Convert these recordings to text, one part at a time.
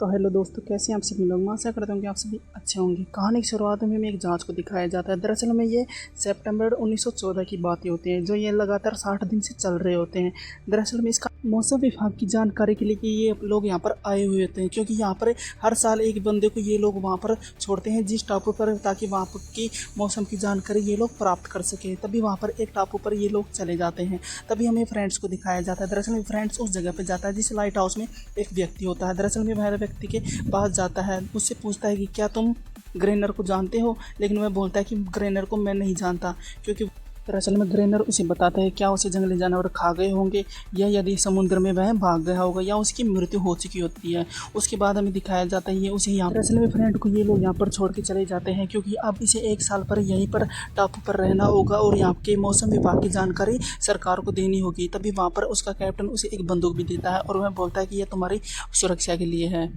तो हेलो दोस्तों, कैसे हैं आप सभी लोग। मैं आशा करता हूँ कि आप सभी अच्छे होंगे। कहानी की शुरुआत में हमें एक जांच को दिखाया जाता है। दरअसल में ये सितंबर 1914 की बातें होती हैं, जो ये लगातार 60 दिन से चल रहे होते हैं। दरअसल में इसका मौसम विभाग की जानकारी के लिए कि ये लोग यहाँ पर आए हुए होते हैं, क्योंकि यहाँ पर हर साल एक बंदे को ये लोग वहाँ पर छोड़ते हैं जिस टापू पर, ताकि वहाँ पर की मौसम की जानकारी ये लोग प्राप्त कर सके। तभी वहाँ पर एक टापू पर ये लोग चले जाते हैं। तभी हमें फ्रेंड्स को दिखाया जाता है। दरअसल में फ्रेंड्स उस जगह पर जाता है जिस लाइट हाउस में एक व्यक्ति होता है। दरअसल में वह व्यक्ति के पास जाता है, उससे पूछता है कि क्या तुम ग्रेनर को जानते हो। लेकिन वह बोलता है कि ग्रेनर को मैं नहीं जानता, क्योंकि दरअसल में ग्रेनर उसे बताता है क्या उसे जंगली जानवर खा गए होंगे, या यदि समुद्र में वह भाग गया होगा, या उसकी मृत्यु हो चुकी होती है। उसके बाद हमें दिखाया जाता है ये उसे यहाँ, दरअसल में फ्रेंड को ये लोग यहाँ पर छोड़ के चले जाते हैं, क्योंकि अब इसे 1 साल पर यहीं पर टापू पर रहना होगा और यहाँ के मौसम विभाग की जानकारी सरकार को देनी होगी। तभी वहाँ पर उसका कैप्टन उसे एक बंदूक भी देता है और वह बोलता है कि यह तुम्हारी सुरक्षा के लिए है।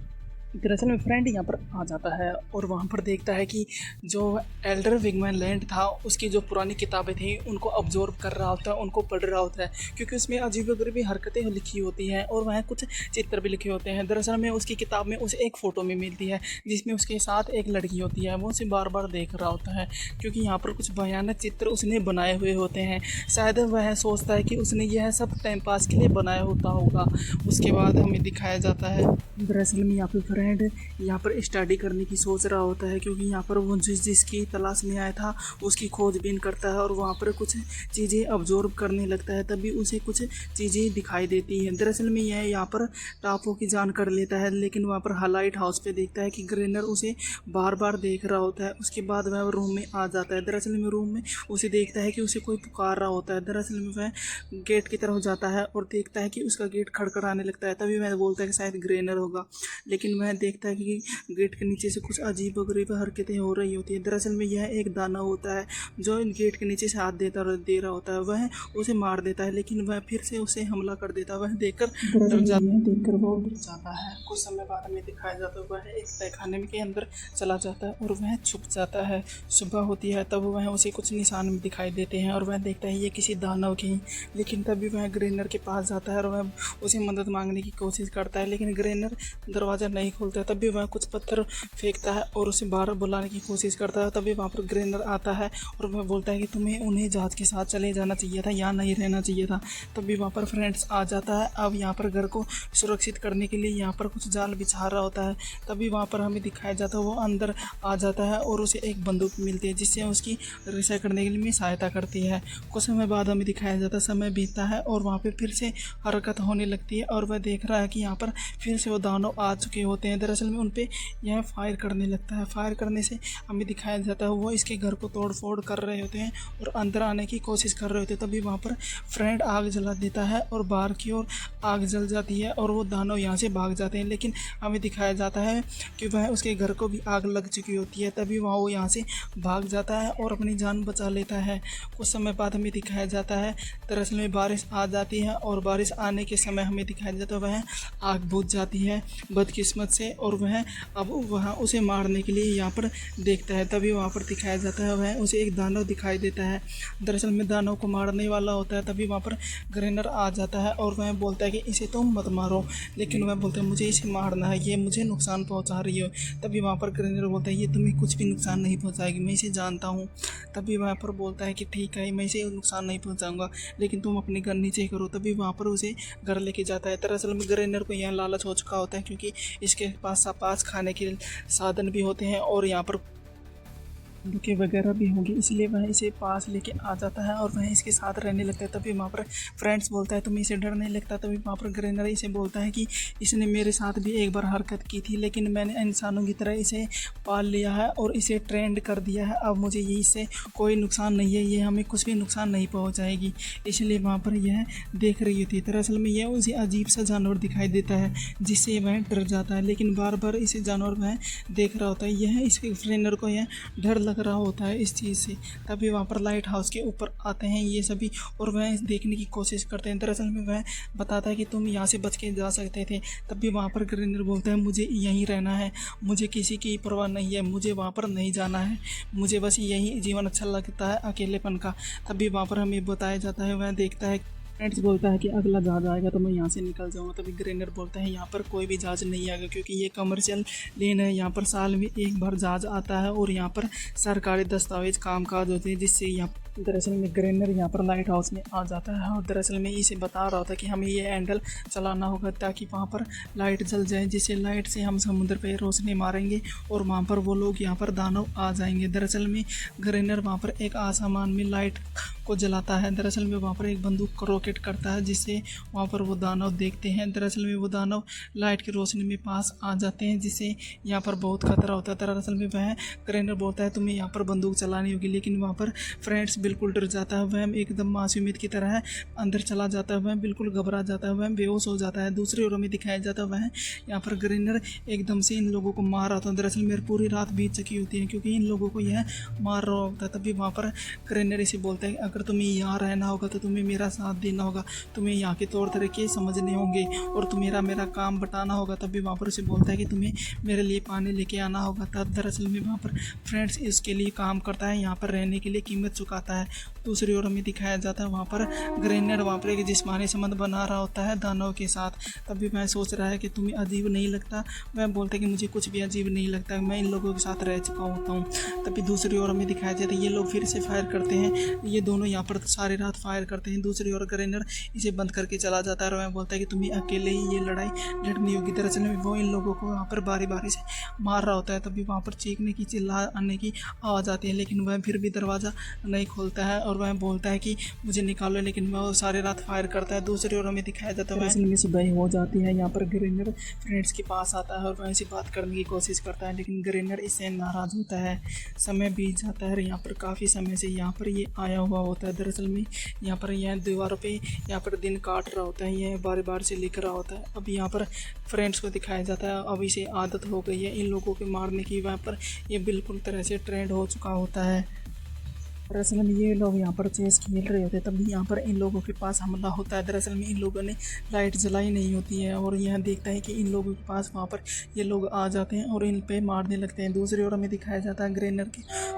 दरअसल में फ्रेंड यहाँ पर आ जाता है और वहाँ पर देखता है कि जो एल्डर विगमैन लैंड था उसकी जो पुरानी किताबें थी उनको ऑब्जर्व कर रहा होता है, उनको पढ़ रहा होता है, क्योंकि उसमें अजीब-ओ-गरीब हरकतें लिखी होती हैं और वहाँ कुछ चित्र भी लिखे होते हैं। दरअसल में उसकी किताब में उसे एक फ़ोटो में मिलती है जिसमें उसके साथ एक लड़की होती है। वो उसे बार बार देख रहा होता है, क्योंकि यहाँ पर कुछ भयानक चित्र उसने बनाए हुए होते हैं। शायद वह सोचता है कि उसने यह सब टाइम पास के लिए बनाया होता होगा। उसके बाद हमें दिखाया जाता है दरअसल में यहाँ पर फ्रेंड यहाँ पर स्टडी करने की सोच रहा होता है, क्योंकि यहाँ पर वो जिसकी तलाश में आया था उसकी खोजबीन करता है और वहाँ पर कुछ चीज़ें ऑब्जर्व करने लगता है। तभी उसे कुछ चीज़ें दिखाई देती हैं। दरअसल में यह यहाँ पर टापू की जान कर लेता है, लेकिन वहाँ पर लाइट हाउस पे देखता है कि ग्रेनर उसे बार बार देख रहा होता है। उसके बाद वह रूम में आ जाता है। दरअसल में रूम में उसे देखता है कि उसे कोई पुकार रहा होता है। दरअसल में वह गेट की तरफ जाता है और देखता है कि उसका गेट खड़खड़ाने लगता है। तभी वह बोलता है कि शायद ग्रेनर होगा, लेकिन वह देखता है कि गेट के नीचे से कुछ अजीब-ओ-गरीब हरकतें हो रही होती है। दरअसल में यह एक दानव होता है जो गेट के नीचे से हाथ दे रहा होता है। वह उसे मार देता है, लेकिन वह फिर से उसे हमला कर देता है। वह देखकर वो डर जाता है। कुछ समय बाद हमें दिखाया जाता है वह एक तहखाने के अंदर चला जाता है और वह छुप जाता है। सुबह होती है तब वह उसे कुछ निशान भी दिखाई देते हैं और वह देखता है ये किसी दानव के हैं। लेकिन तभी वह ग्रेनर के पास जाता है और वह उसे मदद मांगने की कोशिश करता है, लेकिन ग्रेनर दरवाज़ा नहीं खोलता है। तभी वह कुछ पत्थर फेंकता है और उसे बाहर बुलाने की कोशिश करता है। तभी वहाँ पर ग्रेनर आता है और वह बोलता है कि तुम्हें उन्हें जहाज़ के साथ चले जाना चाहिए था, यहाँ नहीं रहना चाहिए था। तभी वहाँ पर फ्रेंड्स आ जाता है। अब यहाँ पर घर को सुरक्षित करने के लिए यहाँ पर कुछ जाल बिछा रहा होता है। तभी वहाँ पर हमें दिखाया जाता है वो अंदर आ जाता है और उसे एक बंदूक मिलती है जिससे उसकी रक्षा करने के लिए सहायता करती है। कुछ समय बाद हमें दिखाया जाता है समय बीतता है और वहाँ पर फिर से हरकत होने लगती है और वह देख रहा है कि यहाँ पर फिर से वो दानव आ चुके होते हैं। दरअसल में उन पे यह फायर करने लगता है। फायर करने से हमें दिखाया जाता है वो इसके घर को तोड़ फोड़ कर रहे होते हैं और अंदर आने की कोशिश कर रहे होते हैं। तभी वहाँ पर फ्रेंड आग जला देता है और बाहर की ओर आग जल जाती है और वो दानव यहाँ से भाग जाते हैं। लेकिन हमें दिखाया जाता है कि वह उसके घर को भी आग लग चुकी होती है। तभी वहाँ वो यहाँ से भाग जाता है और अपनी जान बचा लेता है। कुछ समय बाद हमें दिखाया जाता है दरअसल में बारिश आ जाती है और बारिश आने के समय हमें दिखाया जाता है वह आग बुझ जाती है बदकिस्मत से और वह अब वहाँ उसे मारने के लिए यहाँ पर देखता है। तभी वहाँ पर दिखाया जाता है वह उसे एक दानव दिखाई देता है। दरअसल में दानव को मारने वाला होता है। तभी वहाँ पर ग्रेनर आ जाता है और वह बोलता है कि इसे तुम मत मारो, लेकिन वह बोलता है मुझे इसे मारना है, ये मुझे नुकसान पहुँचा रही हो। तभी वहाँ पर ग्रेनर बोलता है ये तुम्हें कुछ भी नुकसान नहीं पहुँचाएगी, मैं इसे जानता हूँ। तभी वहाँ पर बोलता है कि ठीक है मैं इसे नुकसान नहीं पहुँचाऊँगा, लेकिन तुम अपने घर नीचे करो। तभी वहाँ पर उसे घर लेके जाता है। दरअसल में ग्रेनर को यह लालच हो चुका होता है, क्योंकि इसके पास खाने के साधन भी होते हैं और यहाँ पर दुखे वगैरह भी होंगी, इसलिए वह इसे पास लेके आ जाता है और वह इसके साथ रहने लगता है। तभी वहाँ पर फ्रेंड्स बोलता है तुम्हें इसे डर नहीं लगता। तभी वहाँ पर ग्रेनर इसे बोलता है कि इसने मेरे साथ भी एक बार हरकत की थी, लेकिन मैंने इंसानों की तरह इसे पाल लिया है और इसे ट्रेंड कर दिया है। अब मुझे ये इससे कोई नुकसान नहीं है, ये हमें कुछ भी नुकसान नहीं पहुँचाएगी, इसलिए वहाँ पर यह देख रही होती है। दरअसल में यह उसे अजीब सा जानवर दिखाई देता है जिससे वह डर जाता है, लेकिन बार बार इसे जानवर वह देख रहा होता है। यह इसके ट्रेनर को यह डर लग रहा होता है इस चीज़ से। तभी वहाँ पर लाइट हाउस के ऊपर आते हैं ये सभी और वह देखने की कोशिश करते हैं। दरअसल में वह बताता है कि तुम यहाँ से बच के जा सकते थे। तभी वहाँ पर ग्रेनर बोलता है मुझे यहीं रहना है, मुझे किसी की परवाह नहीं है, मुझे वहाँ पर नहीं जाना है, मुझे बस यही जीवन अच्छा लगता है अकेलेपन का। तभी वहाँ पर हमें बताया जाता है वह देखता है फ्रेंड्स बोलता है कि अगला जहाज आएगा तो मैं यहाँ से निकल जाऊँगा। तभी ग्रेनर बोलता है यहाँ पर कोई भी जहाज नहीं आएगा, क्योंकि ये कमर्शियल लेन है। यहाँ पर साल में एक बार जहाज आता है और यहाँ पर सरकारी दस्तावेज कामकाज होते हैं, जिससे यहाँ दरअसल में ग्रेनर यहाँ पर लाइट हाउस में आ जाता है और दरअसल में इसे बता रहा था कि हमें ये हैंडल चलाना होगा ताकि वहाँ पर लाइट जल जाए, जिससे लाइट से हम समुद्र पे रोशनी मारेंगे और वहाँ पर वो लोग यहाँ पर दानव आ जाएंगे। दरअसल में ग्रेनर वहाँ पर एक आसमान में लाइट को जलाता है। दरअसल में वहाँ पर एक बंदूक को रॉकेट करता है, जिससे वहाँ पर वो दानव देखते हैं। दरअसल में वो दानव लाइट की रोशनी में पास आ जाते हैं, जिससे यहाँ पर बहुत खतरा होता है। दरअसल में वह ग्रेनर बोलता है तुम्हें यहाँ पर बंदूक चलानी होगी, लेकिन वहाँ पर फ्रेंड्स बिल्कुल डर जाता है। वह एकदम मासूमियत की तरह अंदर चला जाता है, वह बिल्कुल घबरा जाता है, वह बेहोश हो जाता है। दूसरी ओर में दिखाया जाता है वह यहाँ पर ग्रेनर एकदम से इन लोगों को मार रहा था। दरअसल मेरी पूरी रात बीत चुकी होती है क्योंकि इन लोगों को यह मार रहा होता है। तभी वहाँ पर ग्रेनर इसे बोलता है अगर तुम्हें यहाँ रहना होगा तो तुम्हें मेरा साथ देना होगा, तुम्हें यहाँ के तौर तरीके समझने होंगे और तुम्हें मेरा काम बटाना होगा। तभी वहाँ पर उसे बोलता है कि तुम्हें मेरे लिए पानी लेके आना होगा। तब दरअसल में वहाँ पर फ्रेंड्स इसके लिए काम करता है, यहाँ पर रहने के लिए कीमत चुकाता है। दूसरी ओर में दिखाया जाता है वहाँ पर ग्रेनर वहाँ पर एक जिस्मानी संबंध बना रहा होता है दानव के साथ। तभी मैं सोच रहा है कि तुम्हें अजीब नहीं लगता। वह बोलता है कि मुझे कुछ भी अजीब नहीं लगता, मैं इन लोगों के साथ रह चुका होता हूँ। तभी दूसरी ओर में दिखाया जाता है ये लोग फिर से फायर करते हैं, ये दोनों यहाँ पर सारी रात फायर करते हैं। दूसरी ओर ग्रेनर इसे बंद करके चला जाता है और वह बोलता है कि तुम्हें अकेले ही ये लड़ाई लड़नी होगी। दरअसल में वो इन लोगों को वहाँ पर बारी बारी से मार रहा होता है। तभी वहाँ पर चीखने की चिल्लाने की आवाज़ आती है, लेकिन वह फिर भी दरवाज़ा नहीं खोलता है और वह बोलता है कि मुझे निकालो, लेकिन वह सारी रात फायर करता है। दूसरी ओर में दिखाया जाता है वह सुबह हो जाती है। यहाँ पर ग्रेनर फ्रेंड्स के पास आता है और वह इसे बात करने की कोशिश करता है, लेकिन ग्रेनर इससे नाराज़ होता है। समय बीत जाता है और यहाँ पर काफ़ी समय से यहाँ पर ये आया हुआ होता है। दरअसल में यहाँ पर यह दीवारों पे यहाँ पर दिन काट रहा होता है, यह बार बार से लिख रहा होता है। अब यहाँ पर फ्रेंड्स को दिखाया जाता है अब इसे आदत हो गई है इन लोगों के मारने की, वहाँ पर ये बिल्कुल तरह से ट्रेंड हो चुका होता है। दरअसल में ये लोग यहाँ पर चेस खेल रहे होते हैं, तभी यहाँ पर इन लोगों के पास हमला होता है। दरअसल में इन लोगों ने लाइट जलाई नहीं होती है और यह देखता है कि इन लोगों के पास वहाँ पर ये लोग आ जाते हैं और इन पे मारने लगते हैं। दूसरी ओर में दिखाया जाता है ग्रेनर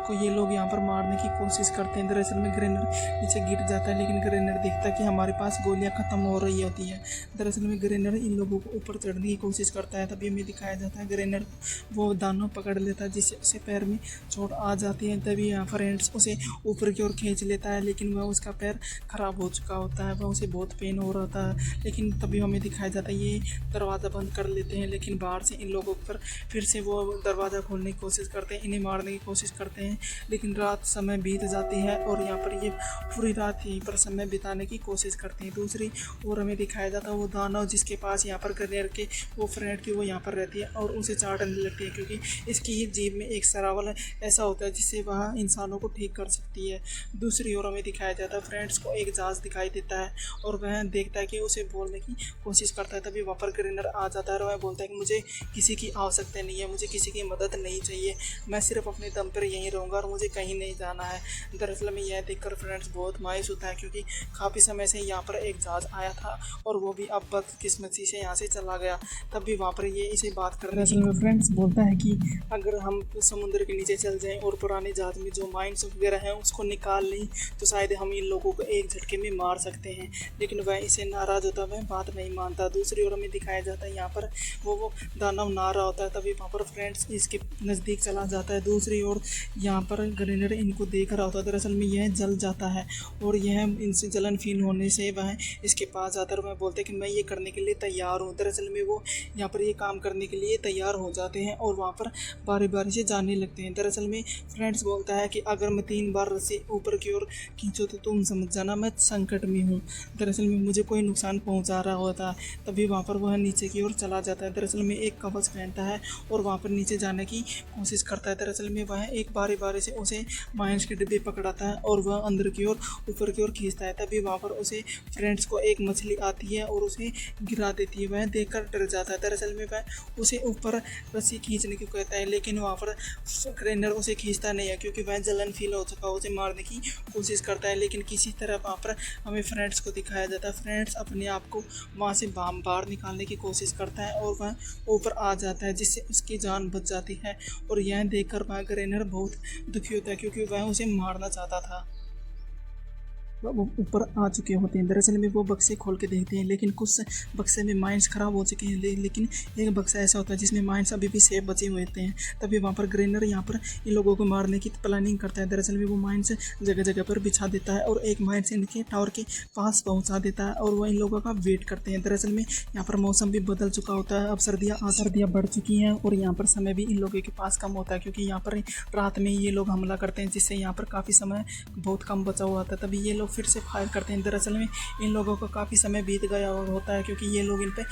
को ये लोग यहाँ पर मारने की कोशिश करते हैं। दरअसल में ग्रेनर नीचे गिर जाता है, लेकिन ग्रेनर देखता है कि हमारे पास गोलियाँ ख़त्म हो रही होती हैं। दरअसल में ग्रेनर इन लोगों को ऊपर चढ़ने की कोशिश करता है, तभी हमें दिखाया जाता है ग्रेनर वो दानव पकड़ लेता है, जिससे उसे पैर में चोट आ जाती है। तभी यहाँ फ्रेंड्स उसे ऊपर की ओर खींच लेता है, लेकिन वह उसका पैर ख़राब हो चुका होता है, वह उसे बहुत पेन हो रहा था। लेकिन तभी हमें दिखाया जाता है ये दरवाज़ा बंद कर लेते हैं, लेकिन बाहर से इन लोगों पर फिर से वो दरवाज़ा खोलने की कोशिश करते हैं, इन्हें मारने की कोशिश करते हैं। लेकिन रात समय बीत जाती है और यहाँ पर ये पूरी रात यहीं पर समय बिताने की कोशिश करते हैं। दूसरी ओर हमें दिखाया जाता है वो दानव जिसके पास यहाँ पर ग्रेनर के वो फ्रेंड की वो यहाँ पर रहती है और उसे चाटने लगती है, क्योंकि इसकी जीभ में एक सरावल ऐसा होता है जिससे वह इंसानों को ठीक कर सकती है। दूसरी ओर हमें दिखाया जाता है फ्रेंड्स को एक जहाज दिखाई देता है और वह देखता है कि उसे बोलने की कोशिश करता है। तभी वहाँ पर ग्रेनर आ जाता है और वह बोलता है कि मुझे किसी की आवश्यकता नहीं है, मुझे किसी की मदद नहीं चाहिए, मैं सिर्फ अपने दम पर यहीं रहूँगा और मुझे कहीं नहीं जाना है। दरअसल में यह देखकर फ्रेंड्स बहुत मायूस होता है, क्योंकि काफ़ी समय से यहाँ पर एक जहाज आया था और वो भी अब बदकिस्मती से यहाँ से चला गया। तब भी वहाँ पर ये इसे बात कर दरअसल में फ्रेंड्स बोलता है कि अगर हम समुद्र के नीचे चल जाएं और पुराने जहाज में जो माइंस वगैरह हैं उसको निकाल लें तो शायद हम इन लोगों को एक झटके में मार सकते हैं, लेकिन वह इसे नाराज़ होता है, वह बात नहीं मानता। दूसरी ओर हमें दिखाया जाता है यहाँ पर वो दानव नार रहा होता है, तभी वहाँ पर फ्रेंड्स इसके नज़दीक चला जाता है। दूसरी ओर यहाँ पर ग्रेनर इनको देख रहा होता है। दरअसल में यह जल जाता है और यह इनसे जलन फील होने से वह इसके पास जाता है और वह बोलते हैं कि मैं ये करने के लिए तैयार हूँ। दरअसल में वो यहाँ पर ये काम करने के लिए तैयार हो जाते हैं और वहाँ पर बारी बारी से जाने लगते हैं। दरअसल में फ्रेंड्स बोलता है कि अगर मैं 3 बार रस्सी ऊपर की ओर खींचो तो तुम समझ जाना मैं संकट में हूँ, दरअसल में मुझे कोई नुकसान पहुँचा रहा होता। तभी वहाँ पर वह नीचे की ओर चला जाता है। दरअसल में एक कवच पहनता है और वहाँ पर नीचे जाने की कोशिश करता है। दरअसल में वह एक बारी बारी से उसे माइंस के डिब्बे पकड़ाता है और वह अंदर की ओर ऊपर की ओर खींचता है। तभी वहाँ पर उसे फ्रेंड्स को एक मछली आती है और उसे गिरा देती है। वह देखकर डर जाता है। दरअसल में वह उसे ऊपर रस्सी खींचने की कहता है, लेकिन वहाँ पर ग्रेनर उसे खींचता नहीं है, क्योंकि वह जलन फील हो चुका, उसे मारने की कोशिश करता है। लेकिन किसी तरह वहाँ पर हमें फ्रेंड्स को दिखाया जाता है। फ्रेंड्स अपने आप को वहाँ से बाहर निकालने की कोशिश करता है और वह ऊपर आ जाता है, जिससे उसकी जान बच जाती है। और यह देखकर वह ग्रेनर बहुत दुखी होता है, क्योंकि वह उसे मारना चाहता था। वो ऊपर आ चुके होते हैं। दरअसल में वो बक्से खोल के देखते हैं, लेकिन कुछ बक्से में माइंस ख़राब हो चुके हैं, लेकिन एक बक्सा ऐसा होता है जिसमें माइंस अभी भी सेफ बचे हुए होते हैं। तभी वहाँ पर ग्रेनर यहाँ पर इन लोगों को मारने की प्लानिंग करता है। दरअसल में वो माइंस जगह जगह पर बिछा देता है और एक माइंस इनके टावर के पास पहुँचा देता है और वह इन लोगों का वेट करते हैं। दरअसल में यहाँ पर मौसम भी बदल चुका होता है, अब सर्दियाँ बढ़ चुकी हैं और यहाँ पर समय भी इन लोगों के पास कम होता है, क्योंकि यहाँ पर रात में ये लोग हमला करते हैं, जिससे यहाँ पर काफ़ी समय बहुत कम बचा हुआ था। तभी ये लोग फिर से फायर करते हैं। दरअसल में इन लोगों का काफ़ी समय बीत गया होता है, क्योंकि ये लोग इन पर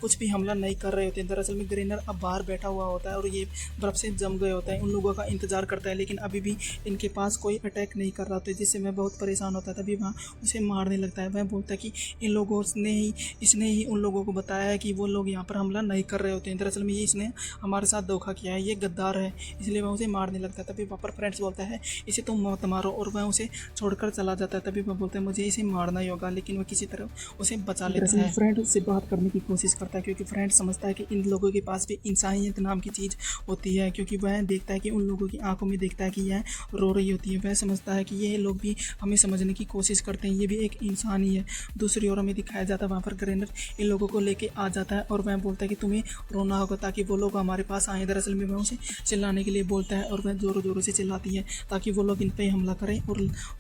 कुछ भी हमला नहीं कर रहे होते हैं। दरअसल में ग्रेनर अब बाहर बैठा हुआ होता है और ये बर्फ़ से जम गए होता है, उन लोगों का इंतज़ार करता है, लेकिन अभी भी इनके पास कोई अटैक नहीं कर रहा होता, जिससे मैं बहुत परेशान होता है। तभी वहाँ उसे मारने लगता है। वह बोलता है कि इन लोगों इसने ही उन लोगों को बताया है कि वो लोग यहाँ पर हमला नहीं कर रहे होते हैं। दरअसल में ये इसने हमारे साथ धोखा किया है, ये गद्दार है, इसलिए वह उसे मारने लगता है। तभी वहाँ पर फ्रेंड्स बोलता है इसे तुम मत मारो, और वह उसे छोड़कर चला जाता है। तभी वह बोलता है मुझे इसे मारना ही होगा, लेकिन वह किसी तरह उसे बचा लेता है। फ्रेंड से बात करने की कोशिश करता है, क्योंकि फ्रेंड समझता है कि इन लोगों के पास भी इंसानियत नाम की चीज़ होती है, क्योंकि वह देखता है कि उन लोगों की आंखों में देखता है कि यह रो रही होती है। वह समझता है कि ये लोग भी हमें समझने की कोशिश करते हैं, ये भी एक इंसान ही है। दूसरी ओर हमें दिखाया जाता है वहाँ पर ग्रेनर इन लोगों को लेके आ जाता है और वह बोलता है कि तुम्हें रोना होगा ताकि वो लोग हमारे पास आए। दरअसल में वह उसे चिल्लाने के लिए बोलता है और वह ज़ोरों ज़ोरों से चिल्लाती है ताकि वो लोग इन पर हमला करें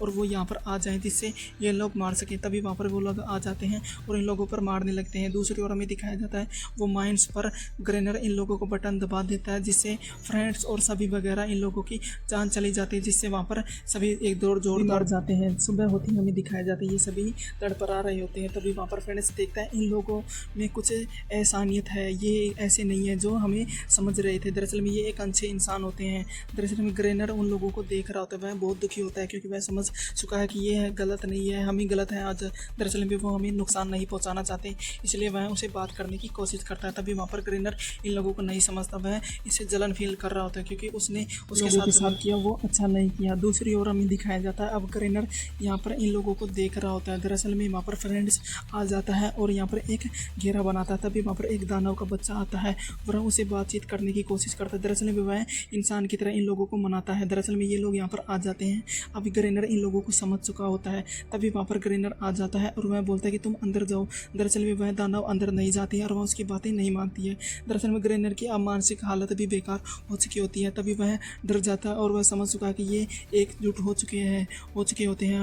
और वो यहाँ पर आ जाएं, जिससे ये लोग मार सकें। तभी वहाँ पर वो लोग आ जाते हैं और इन लोगों पर मारने लगते हैं। दूसरी ओर हमें दिखाया जाता है वो माइंस पर ग्रेनर इन लोगों को बटन दबा देता है, जिससे फ्रेंड्स और सभी वगैरह इन लोगों की जान चली जाती है, जिससे वहाँ पर सभी एक दौड़ जोर मर जाते हैं। सुबह होती हमें दिखाया जाता है ये सभी तड़पड़ा रहे होते हैं। तभी वहाँ पर फ्रेंड्स देखता है इन लोगों में कुछ एहसानियत है, ये ऐसे नहीं है जो हमें समझ रहे थे। दरअसल में ये एक अच्छे इंसान होते हैं। दरअसल में ग्रेनर उन लोगों को देख रहा होता है, वह बहुत दुखी होता है, क्योंकि वह समझ चुका है कि ये गलत नहीं है, हम ही गलत हैं आज। दरअसल में वो हमें नुकसान नहीं पहुँचाना चाहते, इसलिए वह उसे बात करने की कोशिश करता है। तभी वहाँ पर ग्रेनर इन लोगों को नहीं समझता, वह इसे जलन फील कर रहा होता है, क्योंकि उसने उसके साथ किया वो अच्छा नहीं किया। दूसरी ओर हमें दिखाया जाता है अब ग्रेनर यहाँ पर इन लोगों को देख रहा होता है। दरअसल में वहाँ पर फ्रेंड्स आ जाता है और यहाँ पर एक घेरा बनाता है। तभी वहाँ पर एक दानव का बच्चा आता है, वह उसे बातचीत करने की कोशिश करता है। दरअसल में वह इंसान की तरह इन लोगों को मनाता है। दरअसल में ये लोग यहाँ पर आ जाते हैं। अभी ग्रेनर इन लोगों को समझ चुका होता है। तभी वहाँ पर ग्रेनर आ जाता है और वह बोलता है कि तुम अंदर जाओ। दरअसल में वह दानव अंदर नहीं जाती है और वह उसकी बातें नहीं मानती है। दरअसल में ग्रेनर की अब मानसिक हालत भी बेकार हो चुकी होती है। तभी वह डर जाता है और वह समझ चुका है कि ये एकजुट हो चुके होते हैं,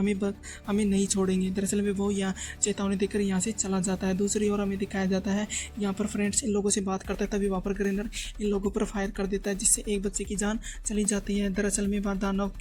हमें नहीं छोड़ेंगे। दरअसल में वो यहाँ चेतावनी देकर यहाँ से चला जाता है। दूसरी ओर हमें दिखाया जाता है यहाँ पर फ्रेंड्स इन लोगों से बात करता है। तभी वहाँ पर ग्रेनर इन लोगों पर फायर कर देता है, जिससे एक बच्चे की जान चली जाती है। दरअसल में वहाँ दानव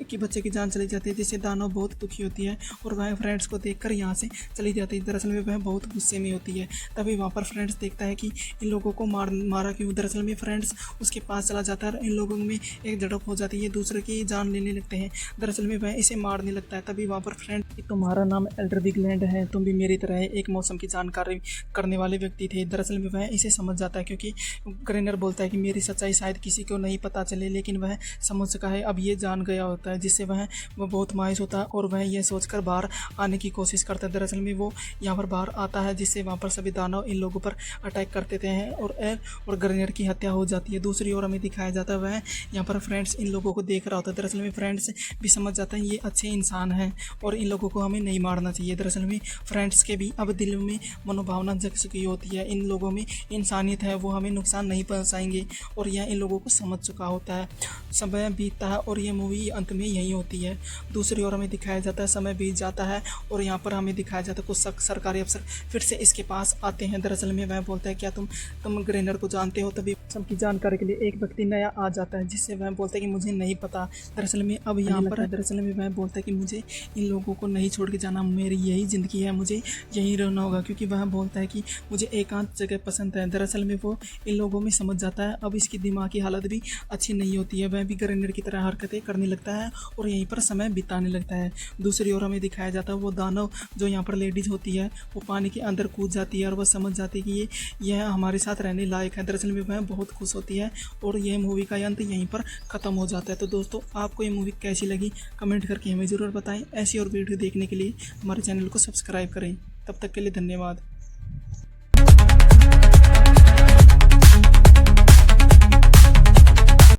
की बच्चे की जान चली जाती है, जिससे दानव बहुत दुखी होती है और वह फ्रेंड्स को देखकर यहाँ से चली जाती है। दरअसल में वह बहुत गुस्से में होती है। तभी वहाँ पर फ्रेंड्स देखता है कि इन लोगों को मारा क्यों। दरअसल में फ्रेंड्स उसके पास चला जाता है और इन लोगों में एक झड़प हो जाती है, दूसरे की जान लेने लगते हैं। दरअसल में वह इसे मारने लगता है। तभी वहाँ पर फ्रेंड तुम्हारा नाम एल्डर विगलैंड है, तुम भी मेरी तरह एक मौसम की जानकारी करने वाले व्यक्ति थे। दरअसल में वह इसे समझ जाता है, क्योंकि ग्रेनर बोलता है कि मेरी सच्चाई शायद किसी को नहीं पता चले, लेकिन वह समझ सका है, अब ये जान गया होता है, जिससे वह बहुत मायूस होता है और वह यह सोचकर बाहर आने की कोशिश करता है। दरअसल में वो यहाँ पर बाहर आता है, जिससे वहाँ पर सभी दानव इन लोगों पर अटैक करते थे और ग्रेनर की हत्या हो जाती है। दूसरी ओर हमें दिखाया जाता है वह यहाँ पर फ्रेंड्स इन लोगों को देख रहा होता है। दरअसल में फ्रेंड्स भी समझ जाता है ये अच्छे इंसान हैं और इन लोगों को हमें नहीं मारना चाहिए। दरअसल में फ्रेंड्स के भी अब दिल में मनोभावना जग चुकी होती है, इन लोगों में इंसानियत है, वो हमें नुकसान नहीं पहुँचाएंगे और यह इन लोगों को समझ चुका होता है। समय बीतता है और यह मूवी अंत में यही होती है। दूसरी ओर हमें दिखाया जाता है समय बीत जाता है और यहाँ पर हमें दिखाया जाता है कुछ सरकारी अफसर फिर से इसके पास आते हैं। दरअसल में वह बोलता है क्या तुम ग्रेनर को जानते हो। तभी सबकी जानकारी के लिए एक व्यक्ति नया आ जाता है, जिससे वह बोलता है कि मुझे नहीं पता। दरअसल में अब यहाँ पर दरअसल में वह बोलता है कि मुझे इन लोगों को नहीं छोड़ के जाना, मेरी यही ज़िंदगी है, मुझे यहीं रहना होगा, क्योंकि वह बोलता है कि मुझे एकांत जगह पसंद है। दरअसल में वो इन लोगों में समझ जाता है अब इसकी दिमाग की हालत भी अच्छी नहीं होती है, वह भी ग्रेनर की तरह हरकतें करने लगता है और यहीं पर समय बिताने लगता है। दूसरी ओर हमें दिखाया जाता है वो दानव जो यहाँ पर लेडीज़ होती है वो पानी के अंदर कूद जाती है और वह समझ जाती है कि यह हमारे साथ रहने लायक है। दरअसल में वह बहुत खुश होती है और यह मूवी का अंत यहीं पर ख़त्म हो जाता है। तो दोस्तों आपको ये मूवी कैसी लगी कमेंट करके हमें ज़रूर बताएं। ऐसी और वीडियो देखने के लिए हमारे चैनल को सब्सक्राइब करें। तब तक के लिए धन्यवाद।